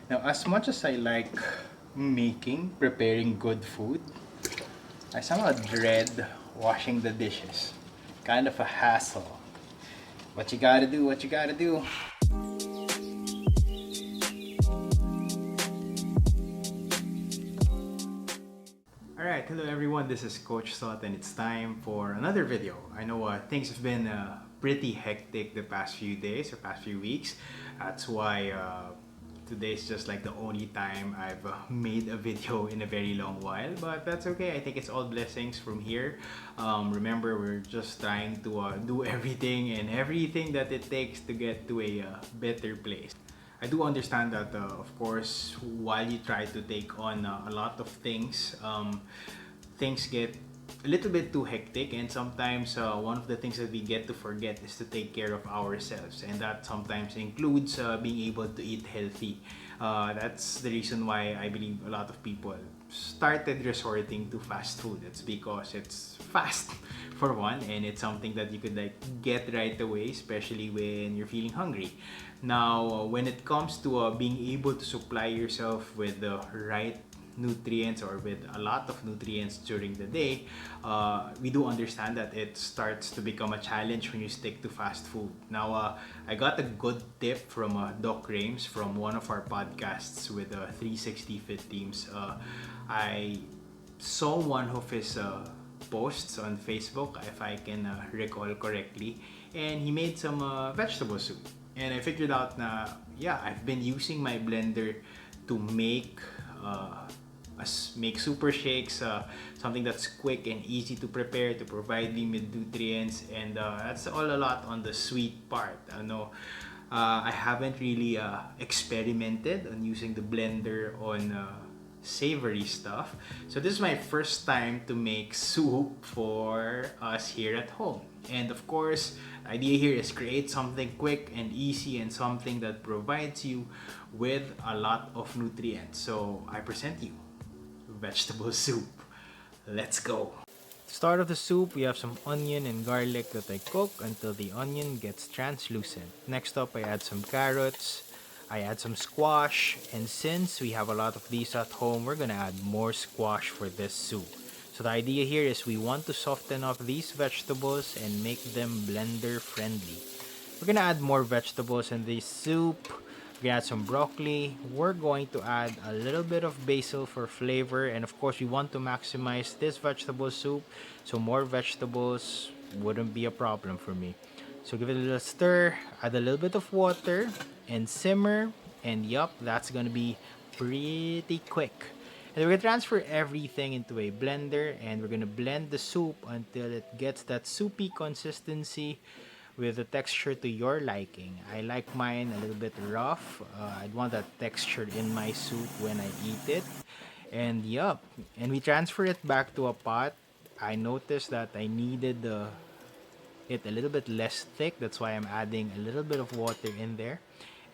Now, as much as I like preparing good food, I somehow dread washing the dishes. Kind of a hassle. What you gotta do, what you gotta do. Alright, hello everyone, this is Coach Sot and it's time for another video. I know things have been pretty hectic the past few days or past few weeks. That's why today's just like the only time I've made a video in a very long while, but that's okay. I think it's all blessings from here. Remember, we're just trying to do everything and everything that it takes to get to a better place. I do understand that, of course, while you try to take on a lot of things, things get a little bit too hectic, and sometimes one of the things that we get to forget is to take care of ourselves, and that sometimes includes being able to eat healthy. That's the reason why I believe a lot of people started resorting to fast food. It's because it's fast for one, and it's something that you could like get right away, especially when you're feeling hungry. Now, when it comes to being able to supply yourself with the right nutrients or with a lot of nutrients during the day, we do understand that it starts to become a challenge when you stick to fast food. Now, I got a good tip from Doc Rames from one of our podcasts with 360 Fit Teams. I saw one of his posts on Facebook, if I can recall correctly, and he made some vegetable soup. And I figured out na, yeah, I've been using my blender to make super shakes, something that's quick and easy to prepare to provide me with nutrients, and that's all a lot on the sweet part. I know I haven't really experimented on using the blender on savory stuff, so this is my first time to make soup for us here at home. And of course, the idea here is create something quick and easy and something that provides you with a lot of nutrients. So I present you vegetable soup. Let's go. To start off the soup, we have some onion and garlic that I cook until the onion gets translucent. Next up, I add some carrots. I add some squash, and since we have a lot of these at home, we're gonna add more squash for this soup. So the idea here is we want to soften up these vegetables and make them blender friendly. We're gonna add more vegetables in this soup. We're gonna add some broccoli. We're going to add a little bit of basil for flavor, and of course we want to maximize this vegetable soup, so more vegetables wouldn't be a problem for me. So give it a little stir, add a little bit of water, and simmer, and yup, that's gonna be pretty quick. And we're gonna transfer everything into a blender, and we're gonna blend the soup until it gets that soupy consistency with the texture to your liking. I like mine a little bit rough. I'd want that texture in my soup when I eat it. And yup, and we transfer it back to a pot. I noticed that I needed it a little bit less thick. That's why I'm adding a little bit of water in there.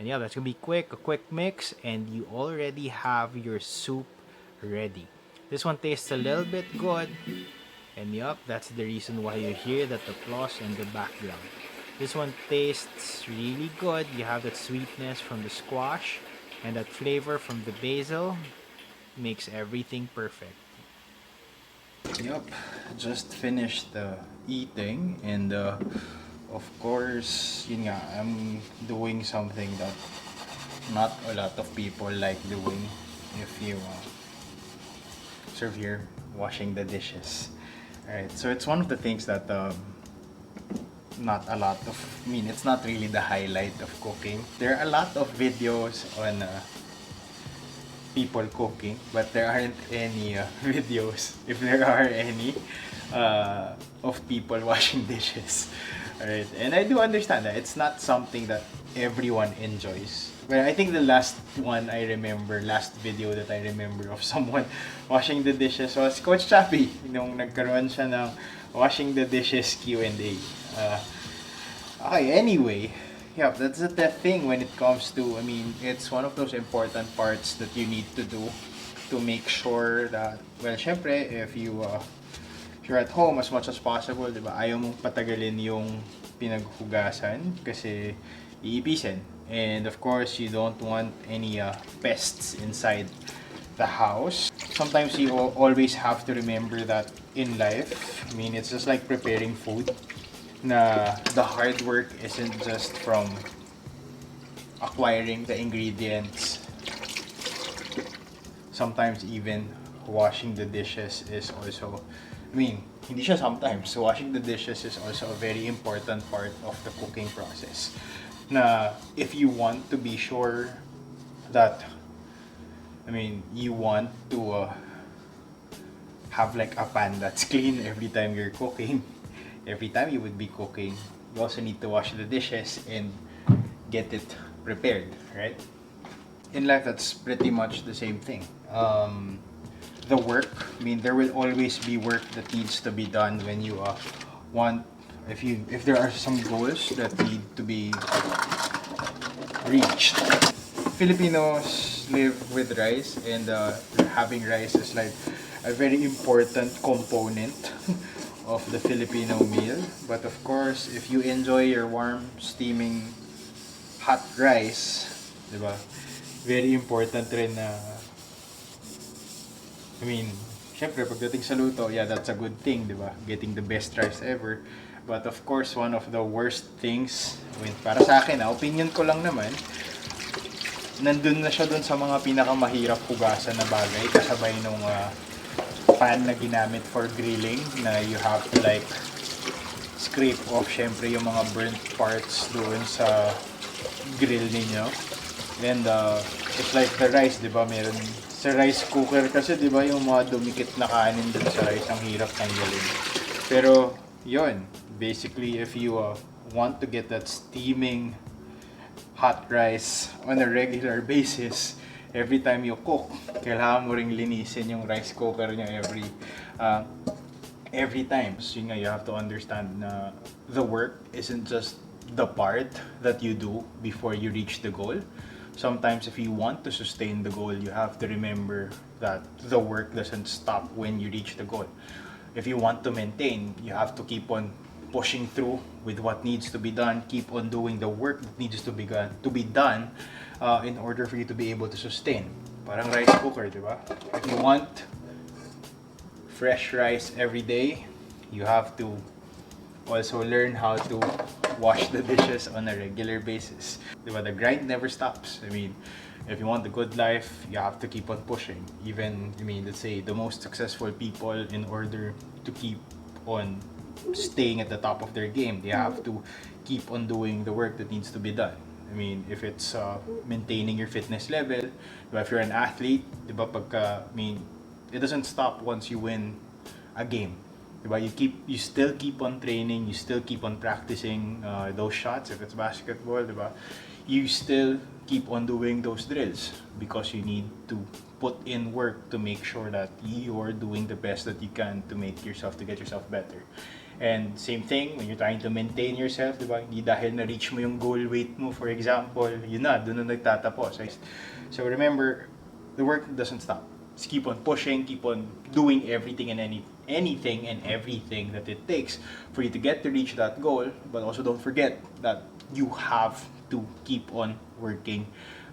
And yeah, that's gonna be quick, a quick mix, and you already have your soup ready. This one tastes a little bit good, and yup, that's the reason why you hear that applause in the background. This one tastes really good. You have that sweetness from the squash and that flavor from the basil. Makes everything perfect. Yup, just finished eating, and of course, yun nga, I'm doing something that not a lot of people like doing. If you serve here, washing the dishes. Alright, so it's one of the things that not a lot of, I mean, it's not really the highlight of cooking. There are a lot of videos on people cooking, but there aren't any videos, if there are any, of people washing dishes. Alright, and I do understand that it's not something that everyone enjoys. But I think the last video that I remember of someone washing the dishes was Coach Chappy, nung nagkaroon siya ng washing the dishes Q&A. Okay, anyway, yeah, that's the thing when it comes to, I mean, it's one of those important parts that you need to do to make sure that, well, syempre, if you're at home as much as possible, di ba, ayaw mong patagalin yung pinaghugasan kasi iipisin. And of course, you don't want any pests inside the house. Sometimes you always have to remember that in life, I mean, it's just like preparing food. Na the hard work isn't just from acquiring the ingredients. Sometimes even washing the dishes is also, I mean, hindi siya sometimes. Washing the dishes is also a very important part of the cooking process. Na if you want to be sure that, I mean, you want to have like a pan that's clean every time you're cooking, every time you would be cooking, you also need to wash the dishes and get it prepared, right? In life, that's pretty much the same thing. The work, I mean, there will always be work that needs to be done when you want, if there are some goals that need to be reached. Filipinos live with rice, and having rice is like a very important component of the Filipino meal. But of course, if you enjoy your warm, steaming, hot rice, di ba? Very important rin na, I mean, syempre, pagdating sa luto, yeah, that's a good thing, di ba? Getting the best rice ever. But of course, one of the worst things, I mean, para sa akin, opinion ko lang naman, nandun na siya dun sa mga pinakamahirap hugasan na bagay, kasabay nung pan na ginamit for grilling, na you have to like scrape off syempre yung mga burnt parts doon sa grill ninyo. And it's like the rice, di ba? Meron sa rice cooker kasi, di ba, yung mga dumikit na kanin dun sa rice, ang hirap tanggalin. Pero, yon, basically, if you want to get that steaming hot rice on a regular basis, every time you cook, kailangan mo ring linisin yung rice cooker niya every time. So yun nga, you have to understand na the work isn't just the part that you do before you reach the goal. Sometimes if you want to sustain the goal, you have to remember that the work doesn't stop when you reach the goal. If you want to maintain, you have to keep on pushing through with what needs to be done, keep on doing the work that needs to be done in order for you to be able to sustain. Parang rice cooker, di ba? If you want fresh rice every day, you have to also learn how to wash the dishes on a regular basis. Diba? The grind never stops. I mean, if you want a good life, you have to keep on pushing. Even, I mean, let's say the most successful people, in order to keep on staying at the top of their game, they have to keep on doing the work that needs to be done. I mean, if it's maintaining your fitness level, diba? If you're an athlete, diba, I mean, it doesn't stop once you win a game. Diba? You still keep on training, you still keep on practicing those shots. If it's basketball, diba? You still keep on doing those drills because you need to put in work to make sure that you're doing the best that you can to get yourself better. And same thing when you're trying to maintain yourself, diba? Hindi dahil na-reach mo yung goal weight mo, for example, yun na, doon na nagtatapos. So remember, the work doesn't stop. Just keep on pushing, keep on doing everything and anything and everything that it takes for you to reach that goal. But also don't forget that you have to keep on working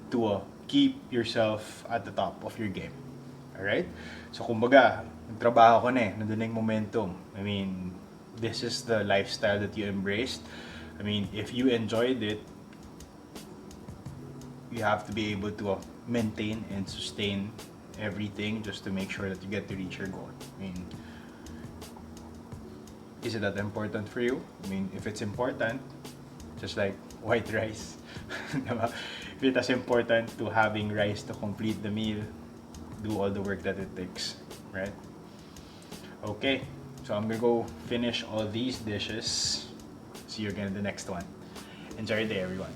to keep yourself at the top of your game. Alright? So kumbaga, nagtrabaho ko na nandun na yung momentum. I mean, this is the lifestyle that you embraced. I mean, if you enjoyed it, you have to be able to maintain and sustain everything just to make sure that you get to reach your goal. I mean, is it that important for you? I mean, if it's important, just like white rice, if it is important to having rice to complete the meal, do all the work that it takes, right? Okay, so I'm gonna go finish all these dishes. See you again in the next one. Enjoy your day, everyone.